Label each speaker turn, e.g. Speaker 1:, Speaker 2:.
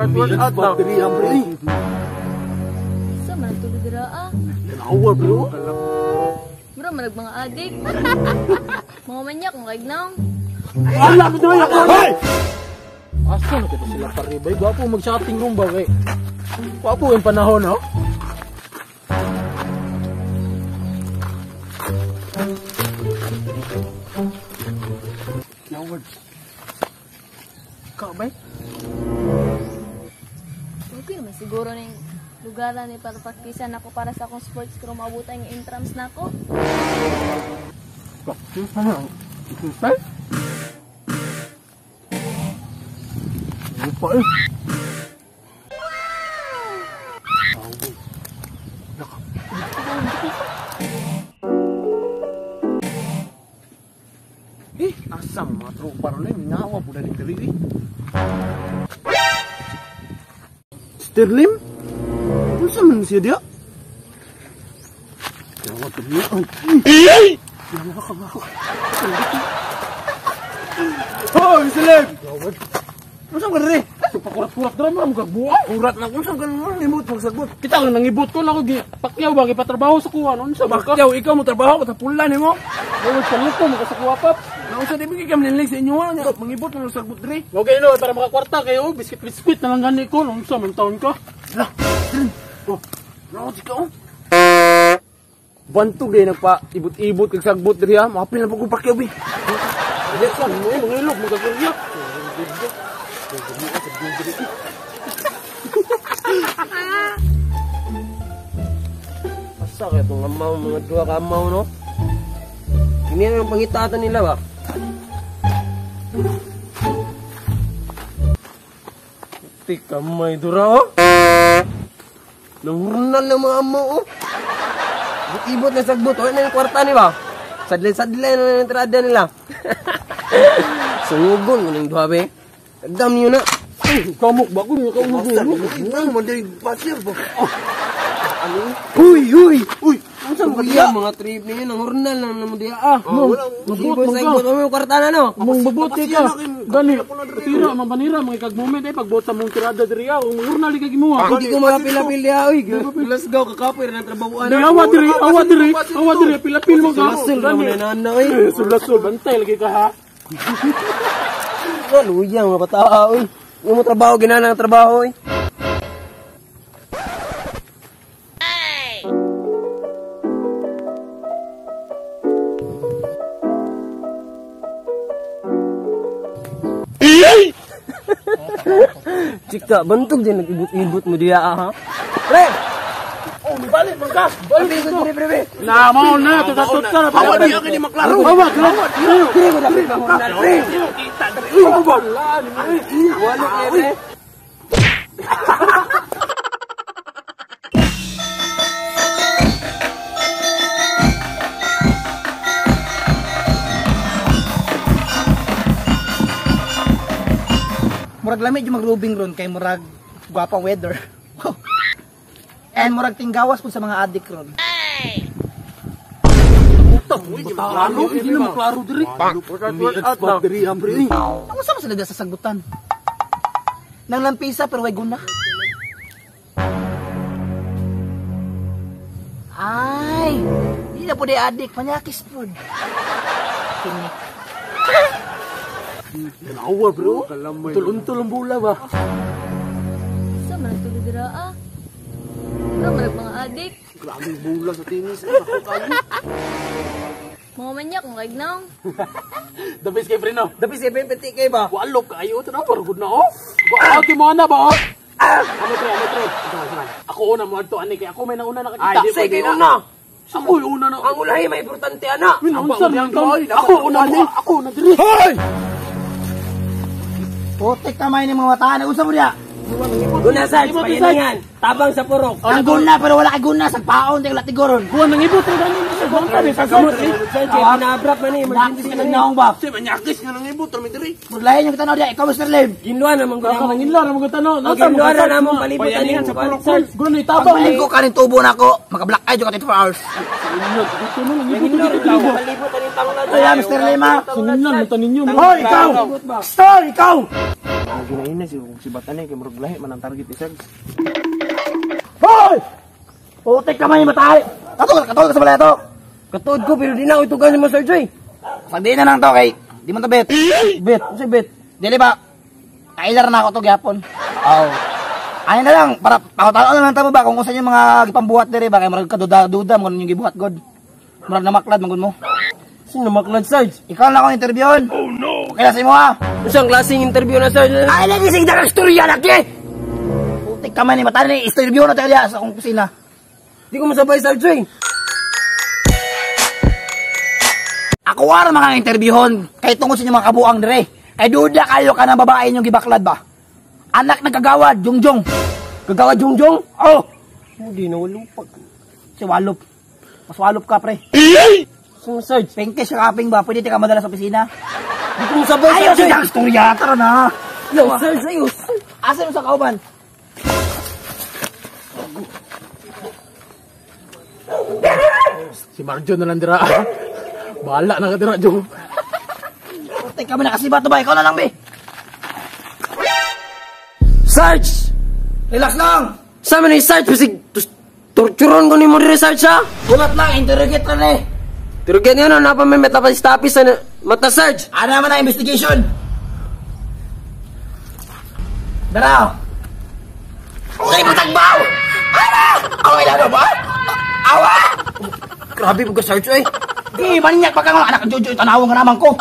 Speaker 1: Battery ang pre.
Speaker 2: Sa man tulog dira ah.
Speaker 1: Nawa bro.
Speaker 2: Bro, manag mga adik. Mga manyak ng kagnaw.
Speaker 1: Wala mo doon ako. Hoy! Asa na kita sila paribay? Gwapo mag-shopping room ba kay? Gwapo yung panahon, no? Yawad. Ikaw ba?
Speaker 2: Okay naman siguro na yung lugaran ni para praktisan ako para sa akong sports kung mabuta yung intrams na ako.
Speaker 1: Practice na lang. Practice? Lupa eh. Asam mga tropa rin eh. Minawa po na rin dali eh. Sterling? Ano sa man siya dia? Yawa ito niya. Yawa ka ba? Hoy, Sterling! Yawad. Ano saan ka rin eh? Pakurat-kurat na naman, magagbuha. Kurat na kung saan ka naman, nangibot, magsagbot. Kita ang nangibot ko lang, pakyaw ba, ipatrabaho sa kuha, ano sa baka? Pakyaw, ikaw mo trabaho, katapulan eh mo. Gawad ka luto, magkasakuha pap. Nausa di bigay kami nilig sa inyo ha, mangibot mo sagbot dre. Okay no, para makakwarta kayo, biskit-biskit na lang gani ko, nung sa man taon ka. Hala, oh, naon si ka oh. Bantog din nagpa ibot-ibot kag sagbot dre ha, mapil na pag pakyaw bi. Diyan mo mangilog mo gagawya. Asa kaya itong amaw, mga dua ka amaw no? Ini ang pangitatan nila ba? Tika may dura oh. Nangurnal na mga amaw oh. Ibot na sagbot oh. Ano yung kwarta ni ba? Sadlay-sadlay na yung entrada nila. Sungugon mo ng duha be. Agdam nyo na. Kamok ba ko nyo kaunugon? Ano mo dahil pasir po? Uy! Ang saan ba diya? Mga trip ninyo, nangurnal na naman diya ah. Mag-ibot sa ibot mo yung kwarta na no? Mong babote ka. Gani, tira, mabanira, mga ikag-moment eh. Pagbot sa mong tirada diriya, nangurnal ikag mo ah. Hindi ko makapil-apil diya, uy. Lasgaw, kakapoy, ng trabahoan. Awa diri, pilapil mo ka. Sulasul, naman na nana eh. Sulasul, bantay lagi ka ha. Luyang, mga pataa, uy. Yung mo trabaho, ginana ng trabaho, uy. Cika, bantog din nag-ibot-ibot mo diya, ha? Pre! Oh, balik, magkas! Balik, pre! Na, mau na, tutatut ka na. Awa, di ako di maklaro. Awa, pre! Pre! Kita, pre! Wala, pre!
Speaker 3: Murag lamig yung mag-rubing ron kay murag gwapang weather. And murag tinggawas po sa mga adik ron.
Speaker 1: Hindi na maklaro diri. Diri ang pre.
Speaker 3: Ang sama sila sa sagbutan. Nang lampisa pero way guna. Ay, di na po di adik, panyakis po. Kini.
Speaker 1: Nawa bro. Tulun-tul ang bula ba?
Speaker 2: Sa man tulog dira ah. Bro, manag mga adik.
Speaker 1: Grabing bula sa tinis. Ako kayo.
Speaker 2: Mga manyak ng kagnaw.
Speaker 1: Dabis kay pre no?
Speaker 3: Dapat siya penti kay ba?
Speaker 1: Walok kayo. Ito na, paragod na oh. Ati mo na ba oh? Ano pre? Ako una mo ito. Ani kaya ako may nauna nakakita.
Speaker 3: Ay, sige una.
Speaker 1: Ako yung una na.
Speaker 3: Ang ulahi may importante ana.
Speaker 1: Ako una ni. Ako na diri. Hoy!
Speaker 3: Putik kamay ni mga wataan. Usa mo diya?
Speaker 4: Guna sa payaningan, tabang sa purok.
Speaker 3: Ang guna pero wala kay guna sa paon tig latigoron.
Speaker 1: Buwan nang ibot rin ganin sa bangka ni sa gamot eh.
Speaker 4: Pinabrap man ni
Speaker 3: Nakis ka nang ba?
Speaker 1: Si manyakis nga nang ibot rin diri.
Speaker 3: Mudlayan yung tanaw diya ikaw Mr. Lim.
Speaker 4: ginluan naman
Speaker 1: Ka
Speaker 4: guna.
Speaker 1: nang inla na mga tanong.
Speaker 4: Ginluan na namang palibutan ni
Speaker 1: sa purok.
Speaker 4: Sir.
Speaker 1: Guna ni tabang
Speaker 3: Pag ko kanin tubo na ko, maka-black eye ka 24 hours.
Speaker 1: Dito mo nang ibot
Speaker 4: Ginluan
Speaker 1: dito.
Speaker 4: na palibutan ni tanong na.
Speaker 3: Kaya Mr. Lim ha.
Speaker 1: Sunginan mata ninyo.
Speaker 3: Hoy ikaw. Star ikaw.
Speaker 1: Ang ginaina si Batane kay murag lahi man ang target ni Sarge.
Speaker 4: Hoy! Putik ka man yung matay!
Speaker 3: Katol ka sa balay to.
Speaker 4: Katuod ko, pero di na ako itugan mo, Sir Joy.
Speaker 3: Pag di na lang to kay, di mo to bet.
Speaker 4: Bet, ano bet?
Speaker 3: Dili ba? Kailar na ako to gyapon. Oh. Ayun na lang, para pakutano na lang tamo ba kung usa yung mga gipambuhat diri ba kay murag kaduda-duda mo yung gibuhat god. Murag na maklad manggon mo.
Speaker 4: Sino maklad, Sarge?
Speaker 3: Ikaw na ako interviewon. Oh no. Okay na sa imo ha.
Speaker 4: Isang klaseng interview na, Sarge.
Speaker 3: Ay lagi sing dagang storya lagi. Putik ka man ni mata ni interview na tayo sa akong kusina.
Speaker 4: Di ko masabay, Sarge Joy.
Speaker 3: Ako wala mga interviewon kay tungod sa inyong mga kabuang dire. Kay duda kayo ka ng babae inyong gibaklad ba? Anak ng kagawad, Jongjong.
Speaker 4: Kagawa Jongjong?
Speaker 3: Oh,
Speaker 4: Hindi na walupag.
Speaker 3: si Walop. Mas Walop ka pre.
Speaker 4: Sino, Sarge?
Speaker 3: Pengke sa kaping ba? Pwede ka madala sa opisina?
Speaker 4: Di ko masabay,
Speaker 3: Ayaw
Speaker 4: Sarge.
Speaker 3: si dagang storya. Tara na.
Speaker 4: Yo, Sarge, ayos.
Speaker 3: Asa mo sa kauban?
Speaker 1: Si Marjo na lang dira. Bahala na ka dira, Jong.
Speaker 3: Putik ka mo na kasi ba ito ba? Ikaw na lang be.
Speaker 4: Sarge!
Speaker 3: Relax lang.
Speaker 4: Sa amin ni Sarge, pasig torturon ko ni mo rin, Sarge, ha?
Speaker 3: Ulat lang, interrogate lang eh.
Speaker 4: Pero ganyan na, pa may metapastapis sa mata, Sarge.
Speaker 3: Ano naman ang investigation? Daraw. Ay, matagbaw! Ano? Away lang ba? Awa!
Speaker 4: Grabe po ka, Sarge, eh.
Speaker 3: Di, manyak pa ka nga. Anak, Jojo, tanawang ka naman ko.